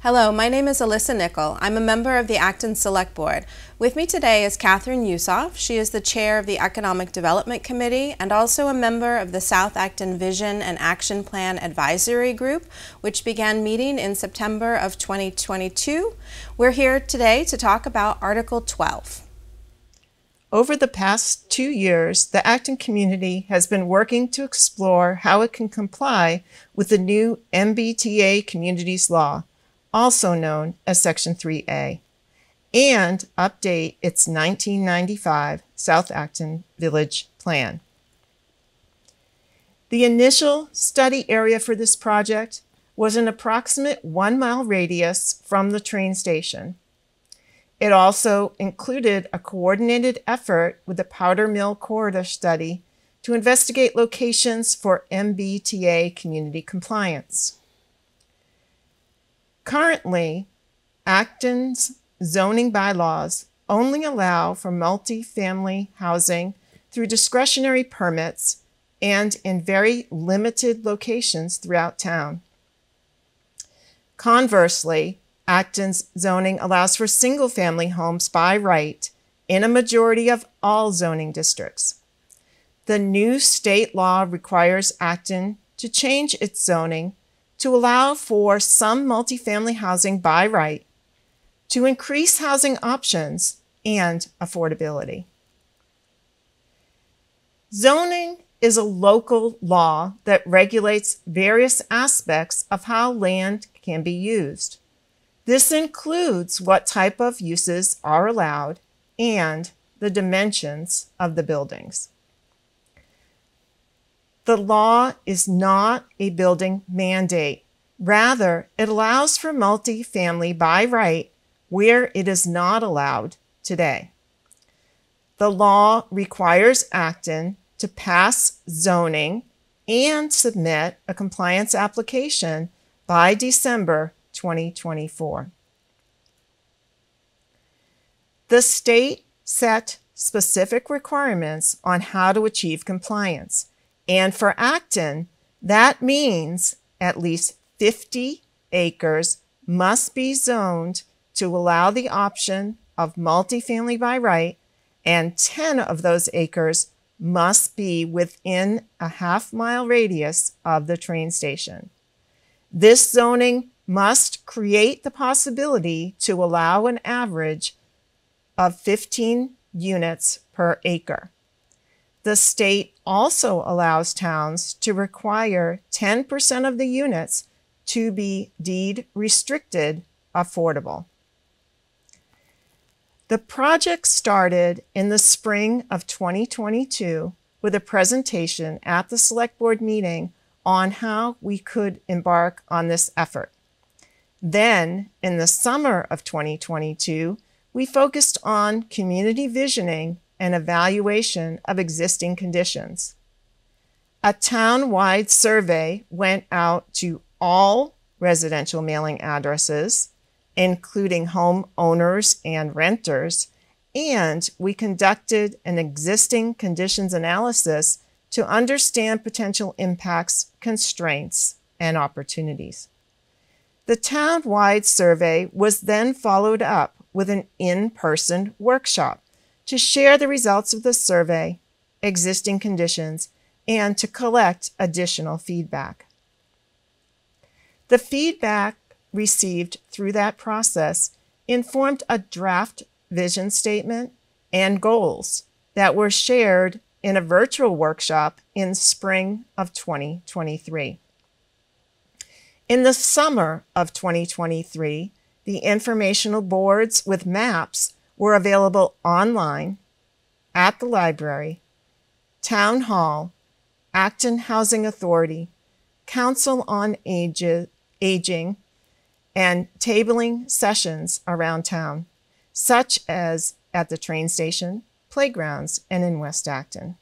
Hello, my name is Alyssa Nickel. I'm a member of the Acton Select Board. With me today is Catherine Yusoff. She is the chair of the Economic Development Committee and also a member of the South Acton Vision and Action Plan Advisory Group, which began meeting in September of 2022. We're here today to talk about Article 12. Over the past 2 years, the Acton community has been working to explore how it can comply with the new MBTA Communities Law, also known as Section 3A, and update its 1995 South Acton Village Plan. The initial study area for this project was an approximate 1-mile radius from the train station. It also included a coordinated effort with the Powder Mill Corridor Study to investigate locations for MBTA community compliance. Currently, Acton's zoning bylaws only allow for multi-family housing through discretionary permits and in very limited locations throughout town. Conversely, Acton's zoning allows for single-family homes by right in a majority of all zoning districts. The new state law requires Acton to change its zoning to allow for some multifamily housing by right, to increase housing options and affordability. Zoning is a local law that regulates various aspects of how land can be used. This includes what type of uses are allowed and the dimensions of the buildings. The law is not a building mandate. Rather, it allows for multifamily by right where it is not allowed today. The law requires Acton to pass zoning and submit a compliance application by December 2024. The state set specific requirements on how to achieve compliance. And for Acton, that means at least 50 acres must be zoned to allow the option of multifamily by right, and 10 of those acres must be within a half-mile radius of the train station. This zoning must create the possibility to allow an average of 15 units per acre. The state also allows towns to require 10% of the units to be deed restricted affordable. The project started in the spring of 2022 with a presentation at the Select Board meeting on how we could embark on this effort. Then, in the summer of 2022, we focused on community visioning and evaluation of existing conditions. A town-wide survey went out to all residential mailing addresses, including homeowners and renters, and we conducted an existing conditions analysis to understand potential impacts, constraints, and opportunities. The town-wide survey was then followed up with an in-person workshop to share the results of the survey, existing conditions, and to collect additional feedback. The feedback received through that process informed a draft vision statement and goals that were shared in a virtual workshop in spring of 2023. In the summer of 2023, the informational boards with maps were available online, at the library, Town Hall, Acton Housing Authority, Council on Aging, and tabling sessions around town, such as at the train station, playgrounds, and in West Acton.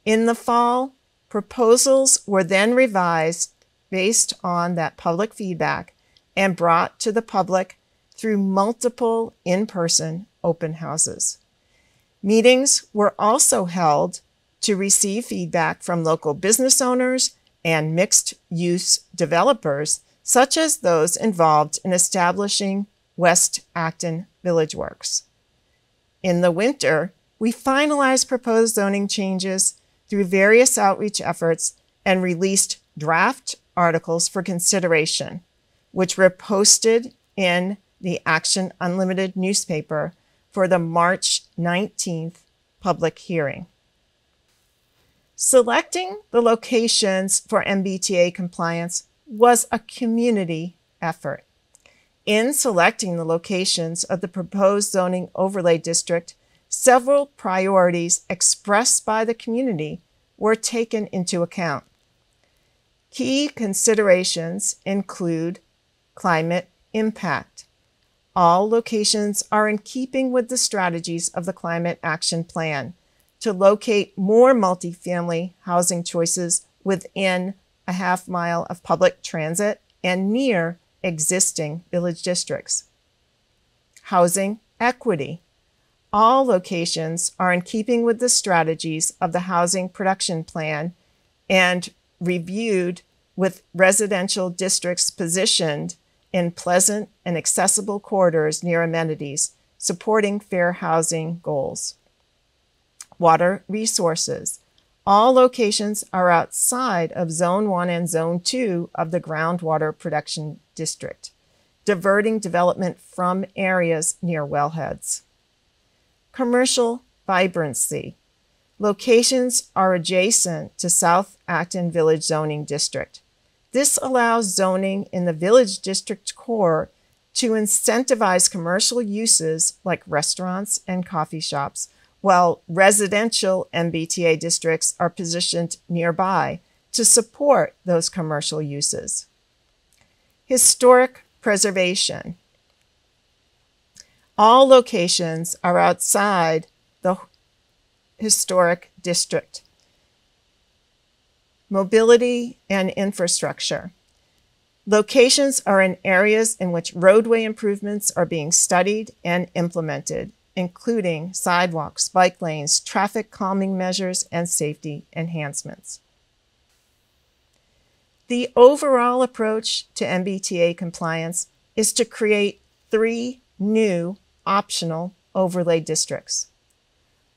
In the fall, proposals were then revised based on that public feedback and brought to the public through multiple in-person open houses. Meetings were also held to receive feedback from local business owners and mixed-use developers such as those involved in establishing West Acton Village Works. In the winter, we finalized proposed zoning changes through various outreach efforts and released draft articles for consideration, which were posted in the Action Unlimited newspaper for the March 19th public hearing. Selecting the locations for MBTA compliance was a community effort. In selecting the locations of the proposed zoning overlay district, several priorities expressed by the community were taken into account. Key considerations include climate impact. All locations are in keeping with the strategies of the Climate Action Plan to locate more multifamily housing choices within a half-mile of public transit and near existing village districts. Housing equity. All locations are in keeping with the strategies of the Housing Production Plan and reviewed with residential districts positioned in pleasant and accessible corridors near amenities, supporting fair housing goals. Water resources. All locations are outside of Zone 1 and Zone 2 of the Groundwater Production District, diverting development from areas near wellheads. Commercial vibrancy. Locations are adjacent to South Acton Village Zoning District. This allows zoning in the Village District core to incentivize commercial uses like restaurants and coffee shops, while residential MBTA districts are positioned nearby to support those commercial uses. Historic preservation. All locations are outside the historic district. Mobility and infrastructure. Locations are in areas in which roadway improvements are being studied and implemented, including sidewalks, bike lanes, traffic calming measures, and safety enhancements. The overall approach to MBTA compliance is to create 3 new optional overlay districts.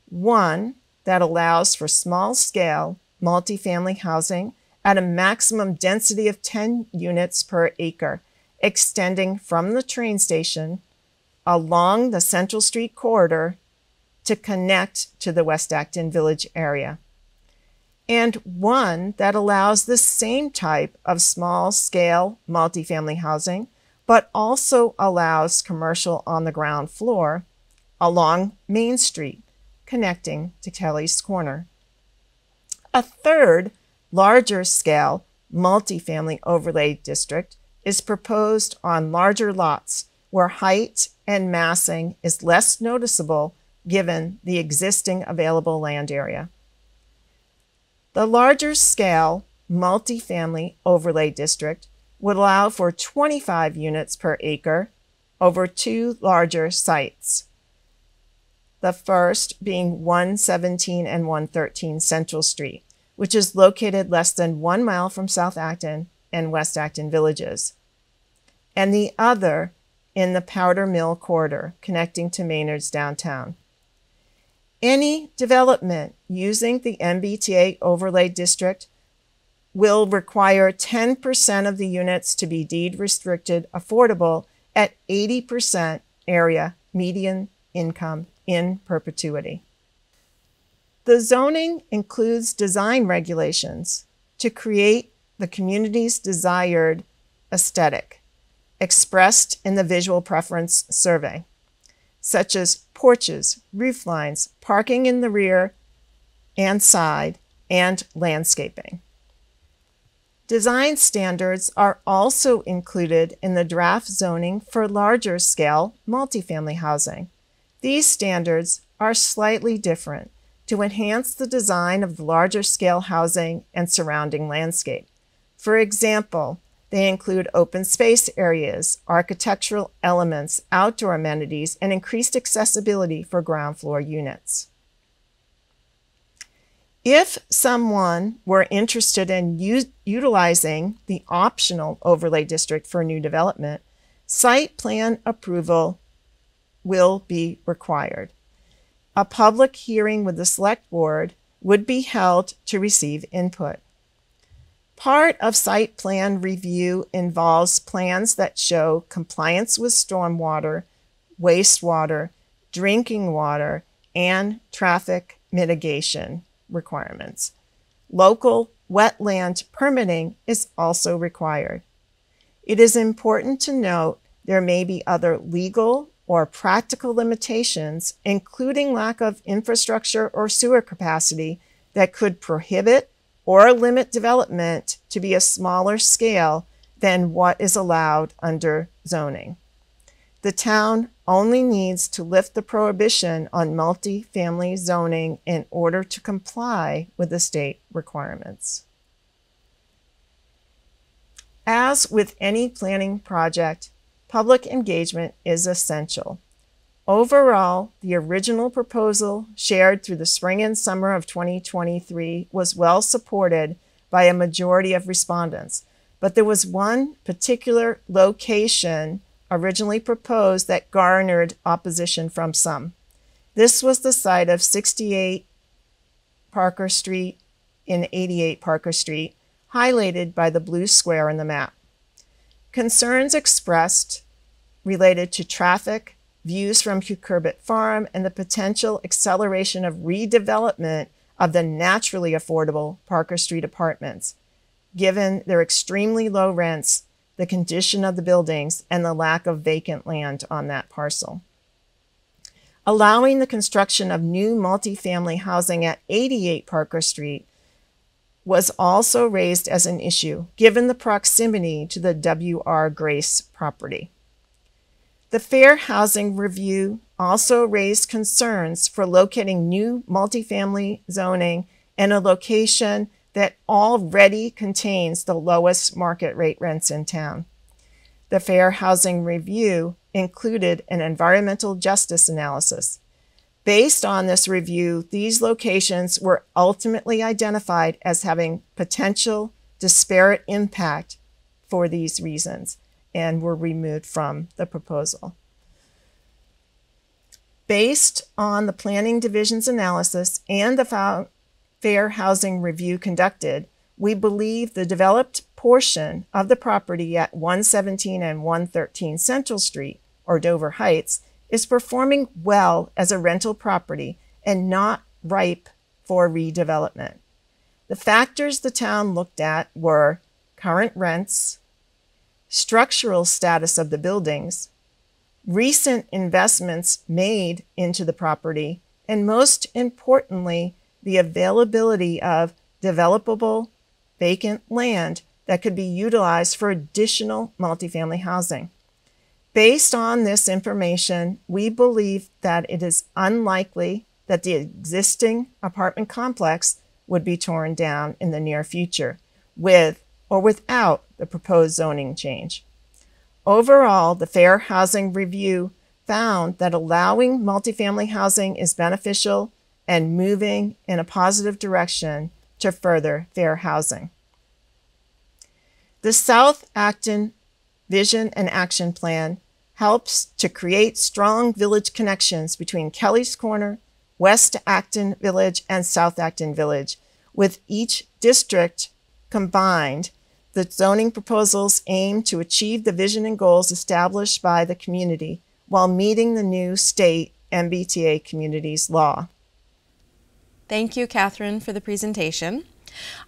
One that allows for small-scale multifamily housing at a maximum density of 10 units per acre, extending from the train station along the Central Street corridor to connect to the West Acton Village area. And one that allows the same type of small-scale multifamily housing, but also allows commercial on the ground floor along Main Street, connecting to Kelly's Corner. A third, larger-scale multifamily overlay district is proposed on larger lots where height and massing is less noticeable given the existing available land area. The larger-scale multifamily overlay district would allow for 25 units per acre over 2 larger sites. The first being 117 and 113 Central Street, which is located less than 1 mile from South Acton and West Acton villages, and the other in the Powder Mill corridor connecting to Maynard's downtown. Any development using the MBTA overlay district will require 10% of the units to be deed restricted affordable at 80% area median income in perpetuity. The zoning includes design regulations to create the community's desired aesthetic, expressed in the Visual Preference Survey, such as porches, roof lines, parking in the rear and side, and landscaping. Design standards are also included in the draft zoning for larger scale multifamily housing. These standards are slightly different to enhance the design of the larger scale housing and surrounding landscape. For example, they include open space areas, architectural elements, outdoor amenities, and increased accessibility for ground floor units. If someone were interested in utilizing the optional overlay district for new development, site plan approval will be required. A public hearing with the Select Board would be held to receive input. Part of site plan review involves plans that show compliance with stormwater, wastewater, drinking water, and traffic mitigation requirements. Local wetland permitting is also required. It is important to note there may be other legal or practical limitations, including lack of infrastructure or sewer capacity, that could prohibit or limit development to be a smaller scale than what is allowed under zoning. The town only needs to lift the prohibition on multi-family zoning in order to comply with the state requirements. As with any planning project, public engagement is essential. Overall, the original proposal shared through the spring and summer of 2023 was well supported by a majority of respondents, but there was one particular location originally proposed that garnered opposition from some. This was the site of 68 Parker Street and 88 Parker Street, highlighted by the blue square in the map. Concerns expressed related to traffic, views from Cucurbit Farm, and the potential acceleration of redevelopment of the naturally affordable Parker Street apartments, given their extremely low rents, the condition of the buildings, and the lack of vacant land on that parcel. Allowing the construction of new multifamily housing at 88 Parker Street was also raised as an issue, given the proximity to the W.R. Grace property. The Fair Housing Review also raised concerns for locating new multifamily zoning in a location that already contains the lowest market rate rents in town. The Fair Housing Review included an environmental justice analysis. Based on this review, these locations were ultimately identified as having potential disparate impact for these reasons and were removed from the proposal. Based on the Planning Division's analysis and the Fair Housing Review conducted, we believe the developed portion of the property at 117 and 113 Central Street, or Dover Heights, is performing well as a rental property and not ripe for redevelopment. The factors the town looked at were current rents, structural status of the buildings, recent investments made into the property, and most importantly, the availability of developable vacant land that could be utilized for additional multifamily housing. Based on this information, we believe that it is unlikely that the existing apartment complex would be torn down in the near future, with or without the proposed zoning change. Overall, the Fair Housing Review found that allowing multifamily housing is beneficial and moving in a positive direction to further fair housing. The South Acton Vision and Action Plan helps to create strong village connections between Kelly's Corner, West Acton Village, and South Acton Village. With each district combined, the zoning proposals aim to achieve the vision and goals established by the community while meeting the new state MBTA communities law. Thank you, Catherine, for the presentation.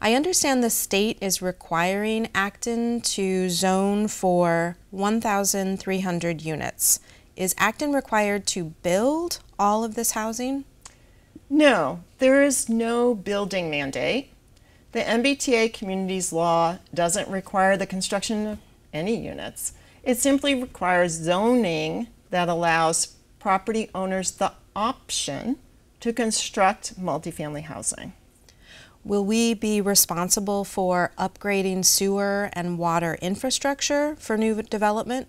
I understand the state is requiring Acton to zone for 1,300 units. Is Acton required to build all of this housing? No, there is no building mandate. The MBTA communities law doesn't require the construction of any units. It simply requires zoning that allows property owners the option to construct multifamily housing. Will we be responsible for upgrading sewer and water infrastructure for new development?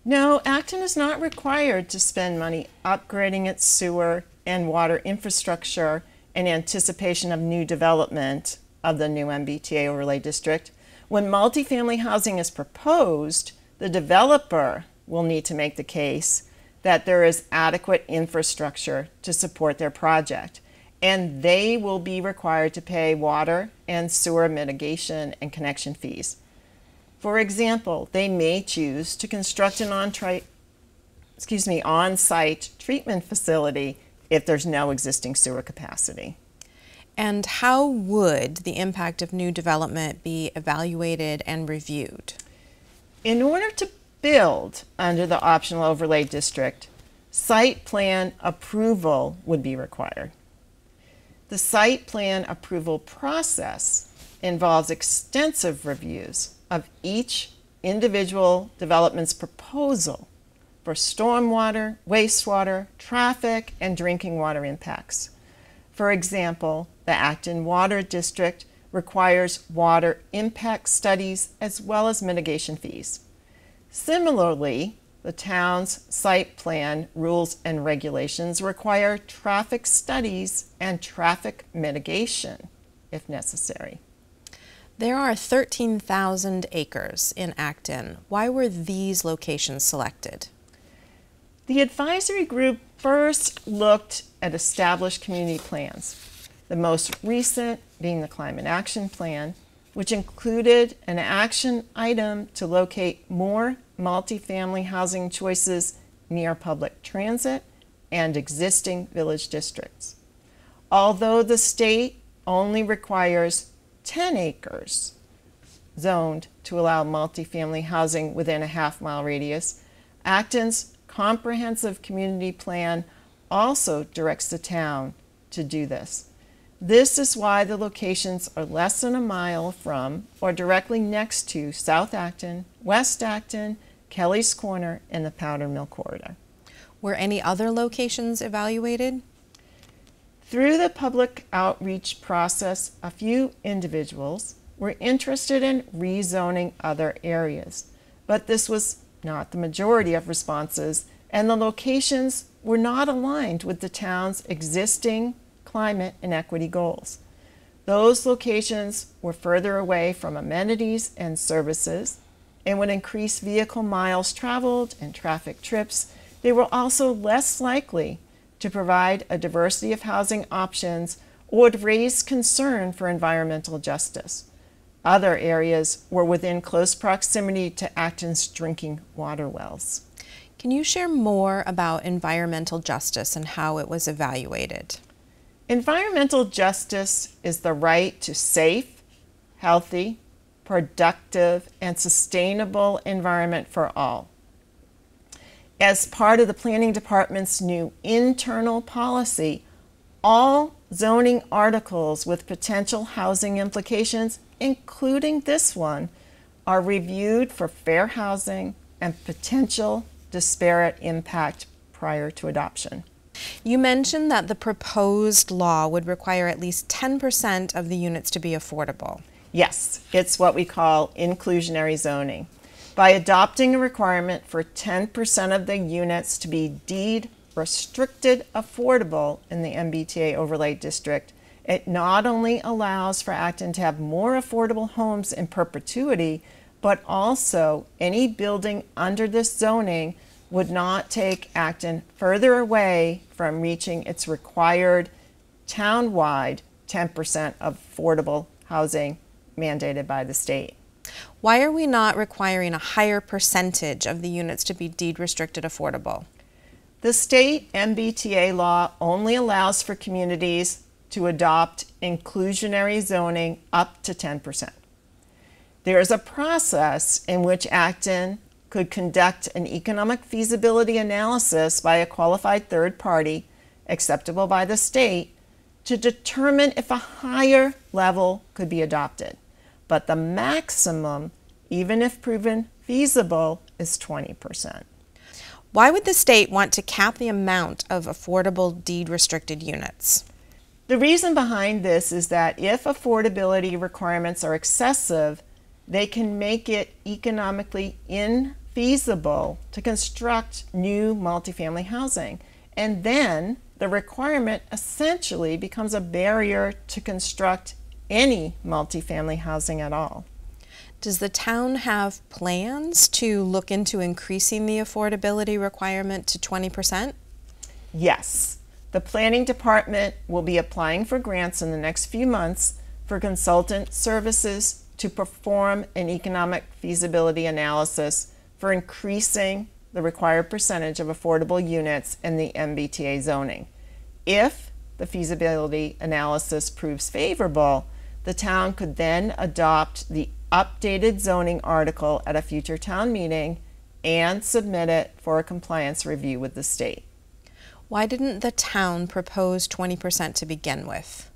No, Acton is not required to spend money upgrading its sewer and water infrastructure in anticipation of new development of the new MBTA overlay district, when multifamily housing is proposed, the developer will need to make the case that there is adequate infrastructure to support their project, and they will be required to pay water and sewer mitigation and connection fees. For example, they may choose to construct an on-site treatment facility if there's no existing sewer capacity. And how would the impact of new development be evaluated and reviewed? In order to build under the optional overlay district, site plan approval would be required. The site plan approval process involves extensive reviews of each individual development's proposal for stormwater, wastewater, traffic, and drinking water impacts. For example, the Acton Water District requires water impact studies as well as mitigation fees. Similarly, the town's site plan rules and regulations require traffic studies and traffic mitigation if necessary. There are 13,000 acres in Acton. Why were these locations selected? The advisory group first looked at established community plans, the most recent being the Climate Action Plan, which included an action item to locate more multifamily housing choices near public transit and existing village districts. Although the state only requires 10 acres zoned to allow multifamily housing within a half-mile radius, Acton's comprehensive community plan also directs the town to do this. This is why the locations are less than a mile from or directly next to South Acton, West Acton, Kelly's Corner, and the Powder Mill Corridor. Were any other locations evaluated? Through the public outreach process, a few individuals were interested in rezoning other areas, but this was not the majority of responses, and the locations were not aligned with the town's existing climate and equity goals. Those locations were further away from amenities and services and would increase vehicle miles traveled and traffic trips. They were also less likely to provide a diversity of housing options or would raise concern for environmental justice. Other areas were within close proximity to Acton's drinking water wells. Can you share more about environmental justice and how it was evaluated? Environmental justice is the right to safe, healthy, productive, and sustainable environment for all. As part of the Planning Department's new internal policy, all zoning articles with potential housing implications, including this one, are reviewed for fair housing and potential disparate impact prior to adoption. You mentioned that the proposed law would require at least 10% of the units to be affordable. Yes, it's what we call inclusionary zoning. By adopting a requirement for 10% of the units to be deed restricted affordable in the MBTA overlay district, it not only allows for Acton to have more affordable homes in perpetuity, but also any building under this zoning would not take Acton further away from reaching its required town-wide 10% of affordable housing mandated by the state. Why are we not requiring a higher percentage of the units to be deed restricted affordable? The state MBTA law only allows for communities to adopt inclusionary zoning up to 10%. There is a process in which Acton could conduct an economic feasibility analysis by a qualified third party, acceptable by the state, to determine if a higher level could be adopted. But the maximum, even if proven feasible, is 20%. Why would the state want to cap the amount of affordable deed-restricted units? The reason behind this is that if affordability requirements are excessive, they can make it economically infeasible to construct new multifamily housing. And then the requirement essentially becomes a barrier to construct any multifamily housing at all. Does the town have plans to look into increasing the affordability requirement to 20%? Yes. The planning department will be applying for grants in the next few months for consultant services to perform an economic feasibility analysis for increasing the required percentage of affordable units in the MBTA zoning. If the feasibility analysis proves favorable, the town could then adopt the updated zoning article at a future town meeting and submit it for a compliance review with the state. Why didn't the town propose 20% to begin with?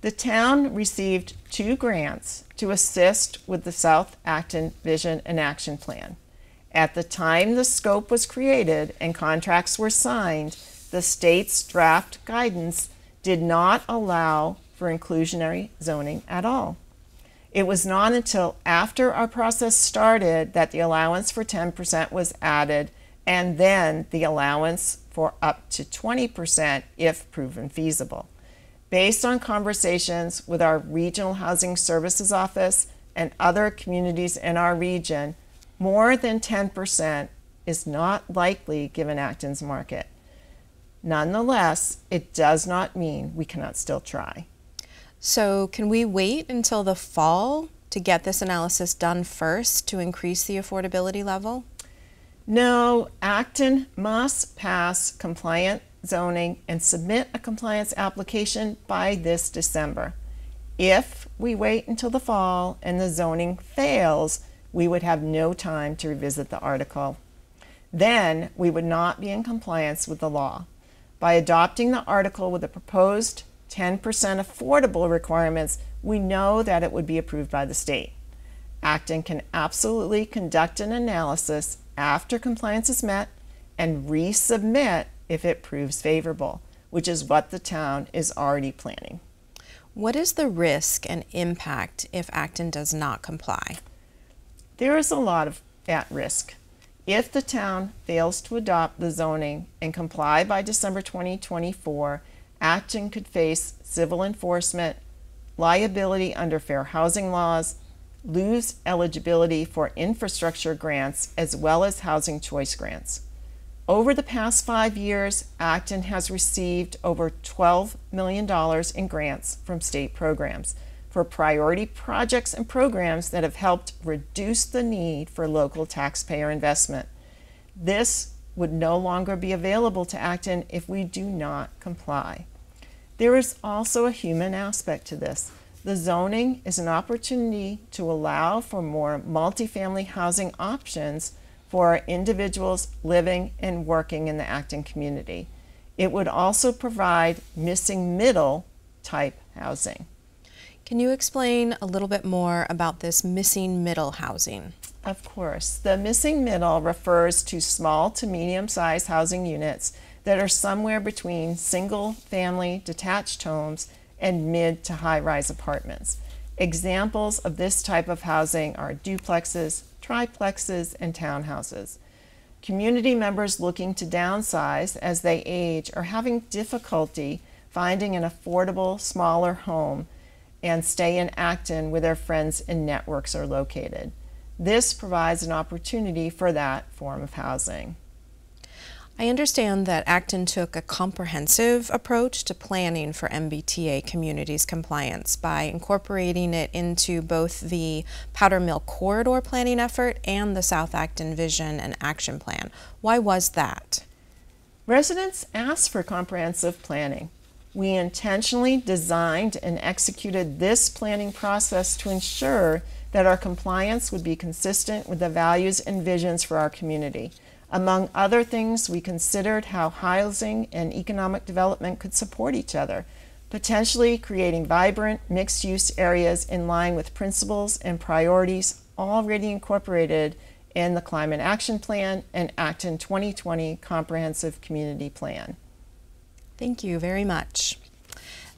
The town received 2 grants to assist with the South Acton Vision and Action Plan. At the time the scope was created and contracts were signed, the state's draft guidance did not allow for inclusionary zoning at all. It was not until after our process started that the allowance for 10% was added, and then the allowance for up to 20% if proven feasible. Based on conversations with our Regional Housing Services Office and other communities in our region, more than 10% is not likely given Acton's market. Nonetheless, it does not mean we cannot still try. So can we wait until the fall to get this analysis done first to increase the affordability level? No, Acton must pass compliant zoning and submit a compliance application by this December. If we wait until the fall and the zoning fails, we would have no time to revisit the article. Then we would not be in compliance with the law. By adopting the article with the proposed 10% affordable requirements, we know that it would be approved by the state. Acton can absolutely conduct an analysis after compliance is met and resubmit if it proves favorable, which is what the town is already planning. What is the risk and impact if Acton does not comply? There is a lot at risk. If the town fails to adopt the zoning and comply by December 2024, Acton could face civil enforcement, liability under fair housing laws, lose eligibility for infrastructure grants as well as housing choice grants. Over the past 5 years, Acton has received over $12 million in grants from state programs for priority projects and programs that have helped reduce the need for local taxpayer investment. This would no longer be available to Acton if we do not comply. There is also a human aspect to this. The zoning is an opportunity to allow for more multifamily housing options for our individuals living and working in the Acton community. It would also provide missing middle type housing. Can you explain a little bit more about this missing middle housing? Of course. The missing middle refers to small to medium-sized housing units that are somewhere between single-family detached homes and mid to high-rise apartments. Examples of this type of housing are duplexes, triplexes, and townhouses. Community members looking to downsize as they age are having difficulty finding an affordable, smaller home and stay in Acton where their friends and networks are located. This provides an opportunity for that form of housing. I understand that Acton took a comprehensive approach to planning for MBTA communities compliance by incorporating it into both the Powder Mill Corridor planning effort and the South Acton Vision and Action Plan. Why was that? Residents asked for comprehensive planning. We intentionally designed and executed this planning process to ensure that our compliance would be consistent with the values and visions for our community. Among other things, we considered how housing and economic development could support each other, potentially creating vibrant, mixed-use areas in line with principles and priorities already incorporated in the Climate Action Plan and Acton 2020 Comprehensive Community Plan. Thank you very much.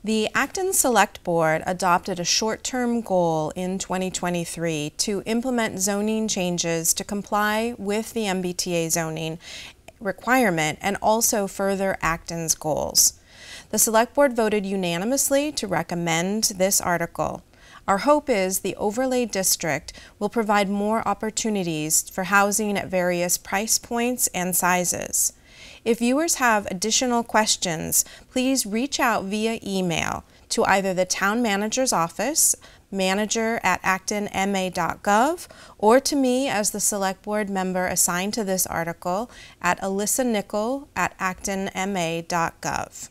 The Acton Select Board adopted a short-term goal in 2023 to implement zoning changes to comply with the MBTA zoning requirement and also further Acton's goals. The Select Board voted unanimously to recommend this article. Our hope is the overlay district will provide more opportunities for housing at various price points and sizes. If viewers have additional questions, please reach out via email to either the Town Manager's Office, manager@actonma.gov, or to me as the Select Board member assigned to this article at alyssanichol@actonma.gov.